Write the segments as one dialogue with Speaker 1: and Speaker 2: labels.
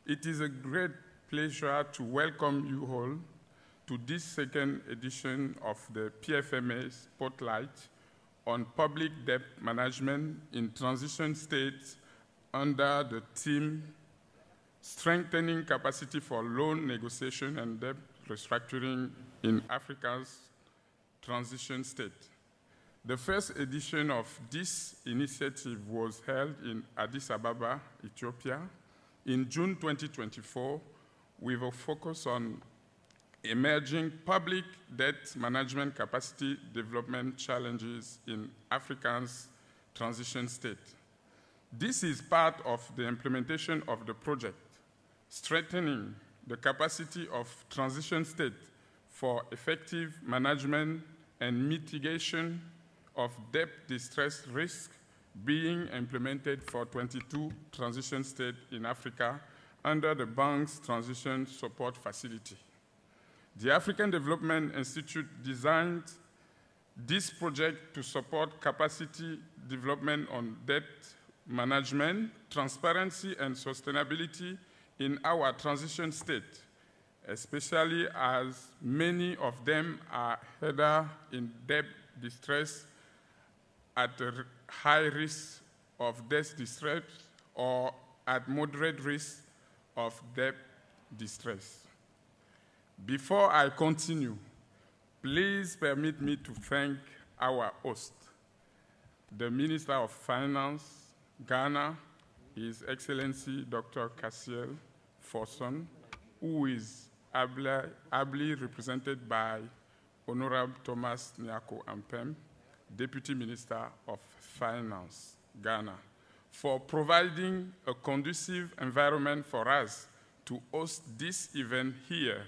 Speaker 1: It is a great pleasure to welcome you all to this second edition of the PFMA Spotlight on Public Debt Management in Transition States under the theme Strengthening Capacity for Loan Negotiation and Debt Restructuring in Africa's Transition State. The first edition of this initiative was held in Addis Ababa, Ethiopia, in June 2024, with a focus on emerging public debt management capacity development challenges in Africa's transition state. This is part of the implementation of the project, strengthening the capacity of transition state for effective management and mitigation of debt distress risk being implemented for 22 transition states in Africa under the bank's Transition Support Facility. The African Development Institute designed this project to support capacity development on debt management, transparency, and sustainability in our transition state, especially as many of them are either in debt distress at a high risk of debt distress or at moderate risk of debt distress. Before I continue, please permit me to thank our host, the Minister of Finance, Ghana, His Excellency Dr. Cassiel Forson, who is ably represented by Honorable Thomas Nyako Ampem, Deputy Minister of Finance, Ghana, for providing a conducive environment for us to host this event here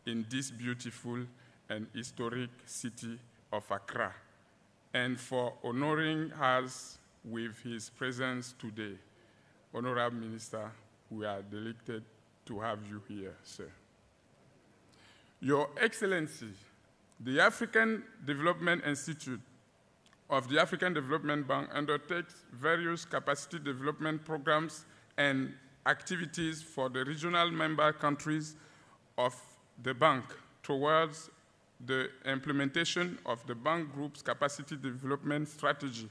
Speaker 1: in this beautiful and historic city of Accra, and for honoring us with his presence today. Honorable Minister, we are delighted to have you here, sir. Your Excellency, the African Development Institute of the African Development Bank undertakes various capacity development programs and activities for the regional member countries of the bank towards the implementation of the bank group's capacity development strategy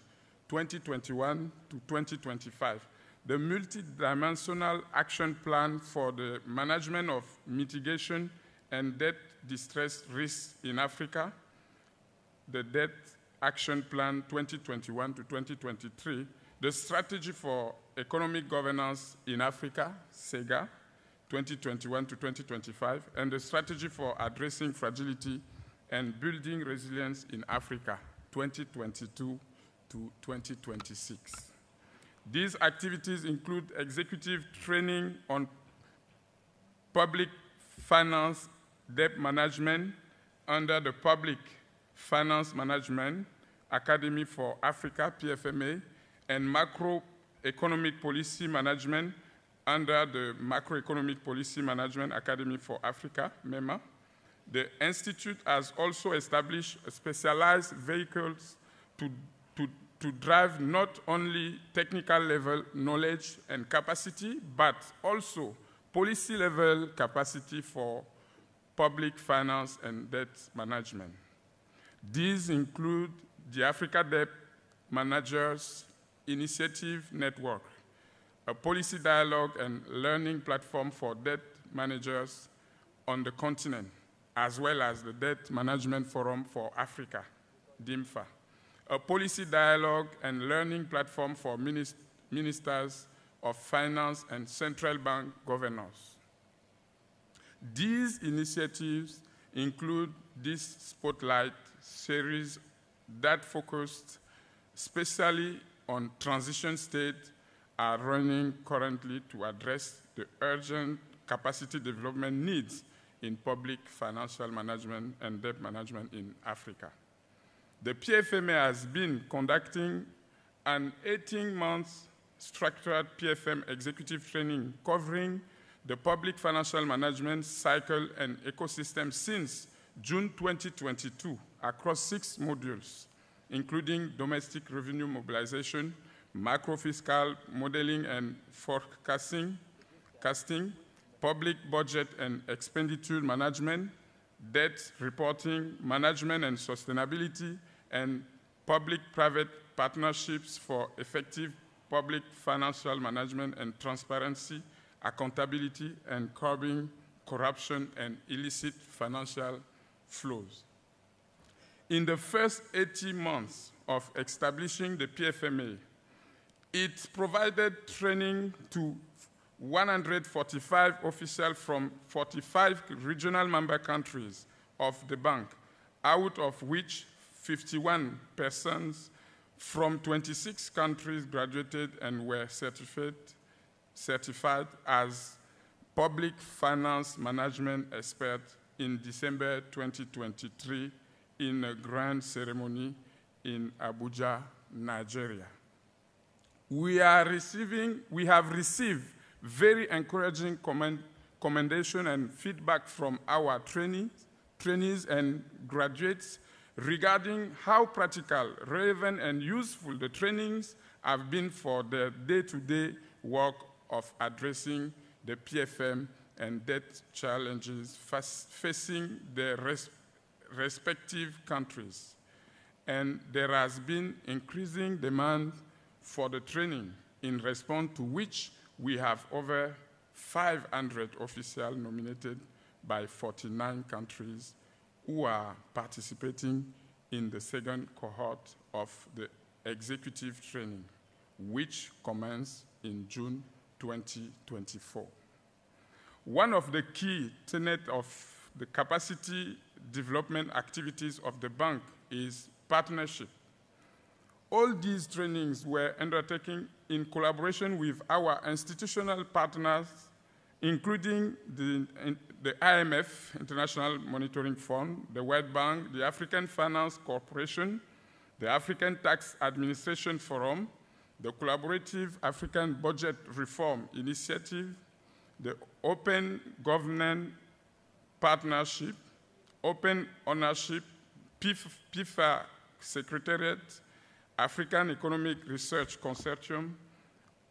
Speaker 1: 2021 to 2025, the multidimensional action plan for the management of mitigation and debt distress risks in Africa, the Debt Action Plan 2021 to 2023, the Strategy for Economic Governance in Africa, SEGA, 2021 to 2025, and the Strategy for Addressing Fragility and Building Resilience in Africa, 2022 to 2026. These activities include executive training on public finance debt management under the Public Finance Management Academy for Africa, PFMA, and Macroeconomic Policy Management under the Macroeconomic Policy Management Academy for Africa, MEMA. The Institute has also established specialized vehicles to drive not only technical level knowledge and capacity, but also policy level capacity for public finance and debt management. These include the Africa Debt Managers Initiative Network, a policy dialogue and learning platform for debt managers on the continent, as well as the Debt Management Forum for Africa, DIMFA, a policy dialogue and learning platform for ministers of finance and central bank governors. These initiatives include this Spotlight series that focused especially on transition states are running currently to address the urgent capacity development needs in public financial management and debt management in Africa. The PFMA has been conducting an 18-month structured PFM executive training covering the public financial management cycle and ecosystem since June 2022 across 6 modules, including domestic revenue mobilization, macro-fiscal modeling and forecasting, public budget and expenditure management, debt reporting, management and sustainability, and public-private partnerships for effective public financial management and transparency, accountability, and curbing corruption and illicit financial flows. In the first 80 months of establishing the PFMA, it provided training to 145 officials from 45 regional member countries of the bank, out of which 51 persons from 26 countries graduated and were certified as public finance management experts in December 2023 in a grand ceremony in Abuja, Nigeria. We have received very encouraging commendation and feedback from our trainees and graduates regarding how practical, relevant, and useful the trainings have been for the day-to-day work of addressing the PFM and debt challenges facing the respective countries. And there has been increasing demand for the training, in response to which we have over 500 officials nominated by 49 countries who are participating in the second cohort of the executive training, which commenced in June 2024. One of the key tenets of the capacity development activities of the bank is partnership. All these trainings were undertaken in collaboration with our institutional partners, including the IMF, International Monetary Fund, the World Bank, the African Finance Corporation, the African Tax Administration Forum, the Collaborative African Budget Reform Initiative, the Open Governance Partnership, Open Ownership, PFA Secretariat, African Economic Research Consortium,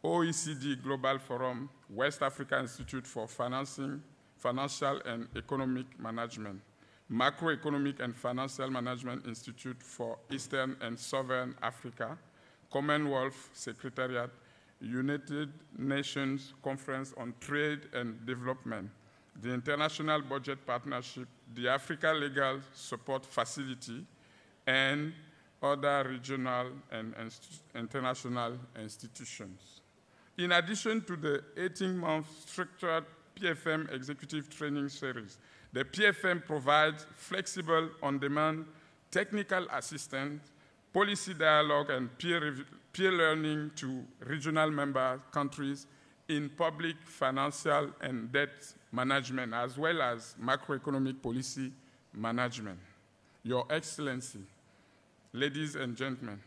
Speaker 1: OECD Global Forum, West Africa Institute for Financial and Economic Management, Macroeconomic and Financial Management Institute for Eastern and Southern Africa, Commonwealth Secretariat, United Nations Conference on Trade and Development, the International Budget Partnership, the Africa Legal Support Facility, and other regional and international institutions. In addition to the 18-month structured PFM executive training series, the PFM provides flexible, on-demand technical assistance, policy dialogue, and peer learning to regional member countries in public, financial, and debt management, as well as macroeconomic policy management. Your Excellency, ladies and gentlemen,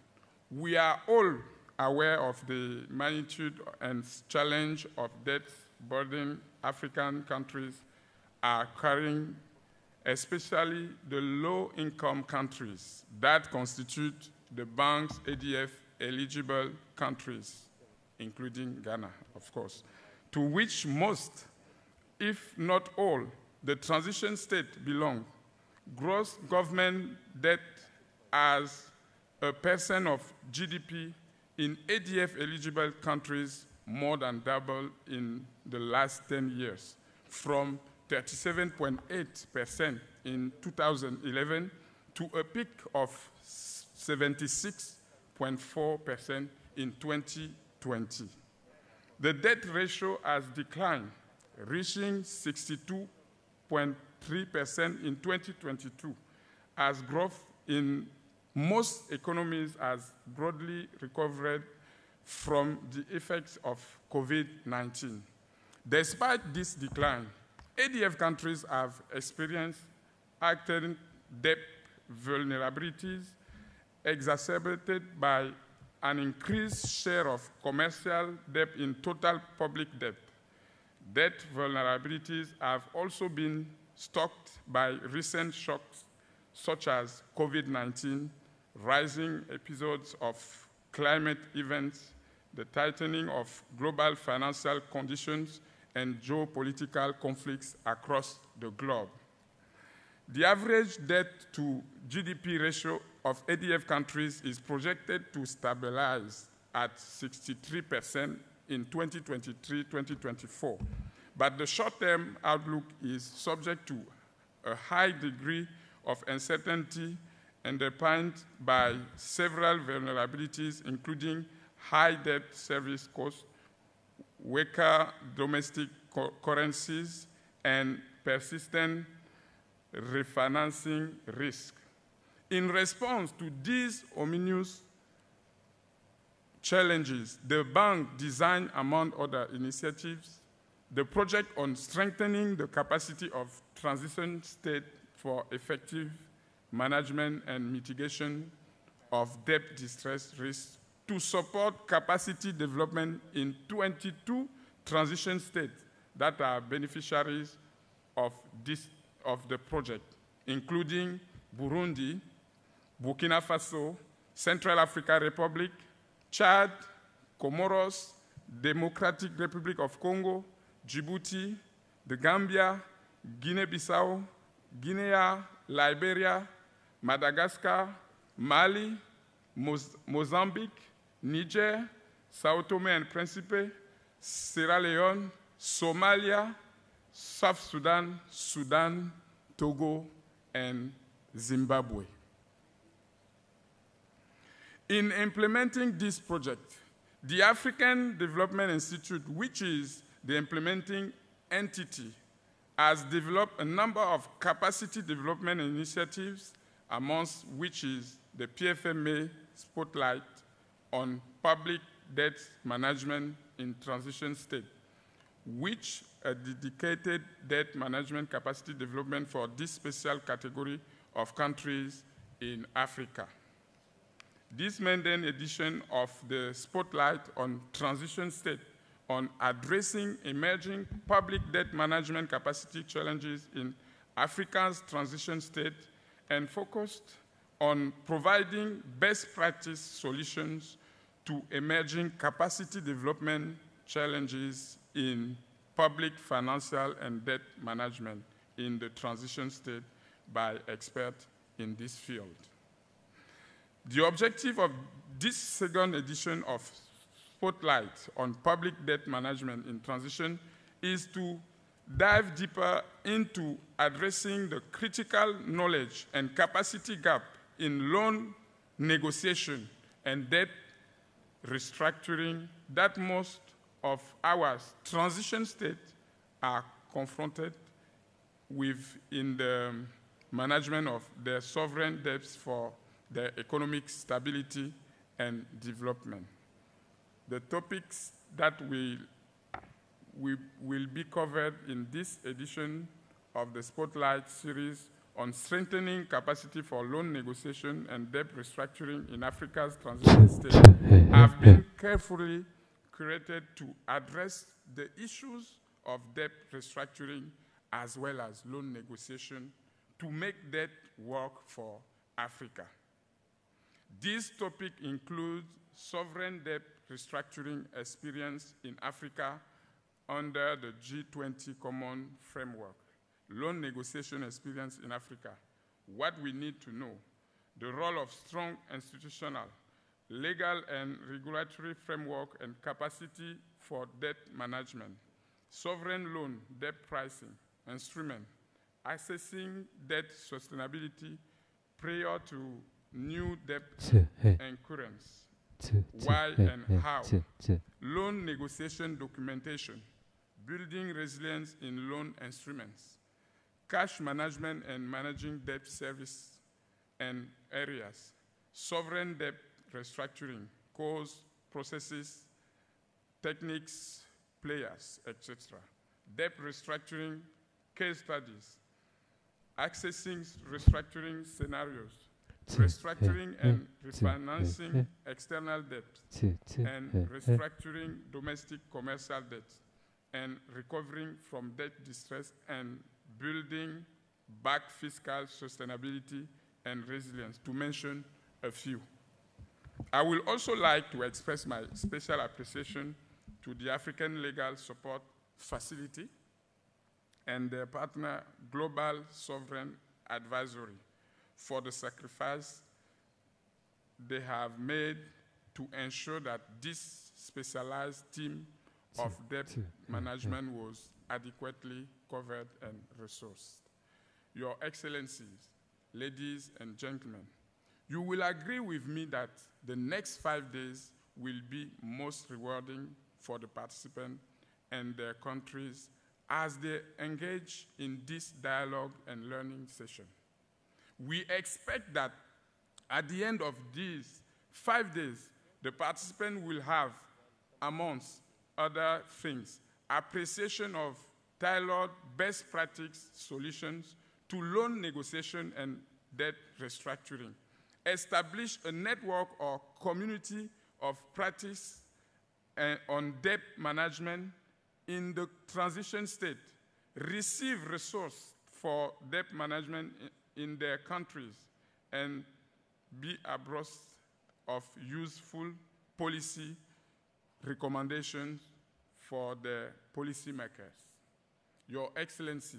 Speaker 1: we are all aware of the magnitude and challenge of debt burden African countries are carrying, especially the low-income countries that constitute the bank's ADF-eligible countries, including Ghana, of course, to which most, if not all, the transition state belong. Gross government debt as a percent of GDP in ADF-eligible countries more than doubled in the last 10 years, from 37.8% in 2011 to a peak of 76.4% in 2020. The debt ratio has declined, reaching 62.3% in 2022, as growth in most economies has broadly recovered from the effects of COVID-19. Despite this decline, ADF countries have experienced heightened debt vulnerabilities exacerbated by an increased share of commercial debt in total public debt. Debt vulnerabilities have also been stoked by recent shocks such as COVID-19, rising episodes of climate events, the tightening of global financial conditions, and geopolitical conflicts across the globe. The average debt to GDP ratio of ADF countries is projected to stabilize at 63% in 2023-2024, but the short-term outlook is subject to a high degree of uncertainty underpinned by several vulnerabilities, including high debt service costs, weaker domestic currencies, and persistent refinancing risk. In response to these ominous challenges, the bank designed, among other initiatives, the project on strengthening the capacity of transition states for effective management and mitigation of debt distress risks to support capacity development in 22 transition states that are beneficiaries of the project, including Burundi, Burkina Faso, Central African Republic, Chad, Comoros, Democratic Republic of Congo, Djibouti, the Gambia, Guinea-Bissau, Guinea, Liberia, Madagascar, Mali, Mozambique, Niger, Sao Tome and Principe, Sierra Leone, Somalia, South Sudan, Sudan, Togo, and Zimbabwe. In implementing this project, the African Development Institute, which is the implementing entity, has developed a number of capacity development initiatives, amongst which is the PFMA Spotlight on Public Debt Management in Transition State, which a dedicated debt management capacity development for this special category of countries in Africa. This maiden edition of the Spotlight on Transition State on addressing emerging public debt management capacity challenges in Africa's transition state and focused on providing best practice solutions to emerging capacity development challenges in public financial and debt management in the transition state by experts in this field. The objective of this second edition of Spotlight on Public Debt Management in Transition is to dive deeper into addressing the critical knowledge and capacity gap in loan negotiation and debt restructuring that most of our transition states are confronted with in the management of their sovereign debts for their economic stability and development. The topics that will be covered in this edition of the Spotlight series on strengthening capacity for loan negotiation and debt restructuring in Africa's transition state have been carefully curated to address the issues of debt restructuring as well as loan negotiation to make debt work for Africa. This topic includes sovereign debt restructuring experience in Africa under the G20 Common Framework, loan negotiation experience in Africa, what we need to know, the role of strong institutional, legal and regulatory framework and capacity for debt management, sovereign loan debt pricing instrument, assessing debt sustainability prior to new debt incurrence, why and how, loan negotiation documentation, building resilience in loan instruments, cash management and managing debt service and areas, sovereign debt restructuring, cause, processes, techniques, players, etc. Debt restructuring, case studies, accessing restructuring scenarios, restructuring and refinancing external debt, and restructuring domestic commercial debt, and recovering from debt distress and building back fiscal sustainability and resilience, to mention a few. I would also like to express my special appreciation to the African Legal Support Facility and their partner Global Sovereign Advisory for the sacrifice they have made to ensure that this specialized team of debt management was adequately covered and resourced. Your Excellencies, ladies and gentlemen, you will agree with me that the next 5 days will be most rewarding for the participants and their countries as they engage in this dialogue and learning session. We expect that at the end of these 5 days, the participants will have, amongst other things, appreciation of tailored best practice solutions to loan negotiation and debt restructuring, establish a network or community of practice on debt management in the transition state, receive resources for debt management in their countries, and be abreast of useful policy recommendations for the policymakers. Your Excellency,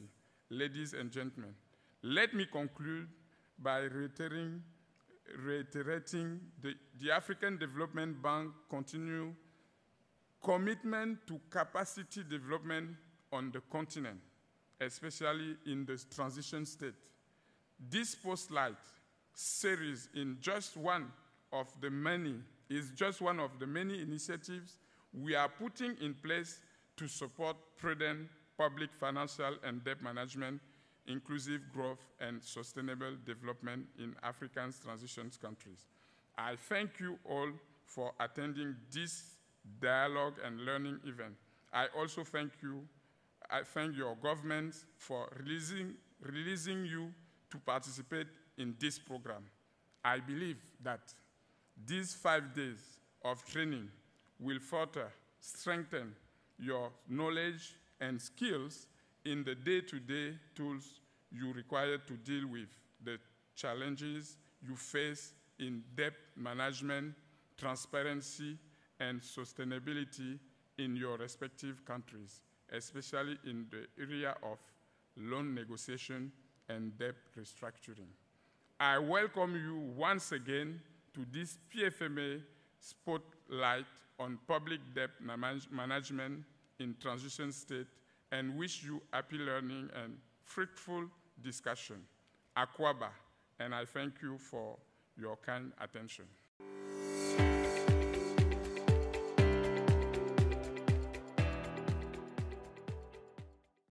Speaker 1: ladies and gentlemen, let me conclude by reiterating the African Development Bank continued commitment to capacity development on the continent, especially in the transition state. This Spotlight series is just one of the many initiatives we are putting in place to support prudent public financial and debt management, inclusive growth, and sustainable development in African transition countries. I thank you all for attending this dialogue and learning event. I also thank your government for releasing you to participate in this program. I believe that these 5 days of training will further strengthen your knowledge and skills in the day-to-day tools you require to deal with the challenges you face in debt management, transparency, and sustainability in your respective countries, especially in the area of loan negotiation and debt restructuring. I welcome you once again to this PFMA Spotlight on Public Debt Management in Transition State and wish you happy learning and fruitful discussion. Akwaba, and I thank you for your kind attention.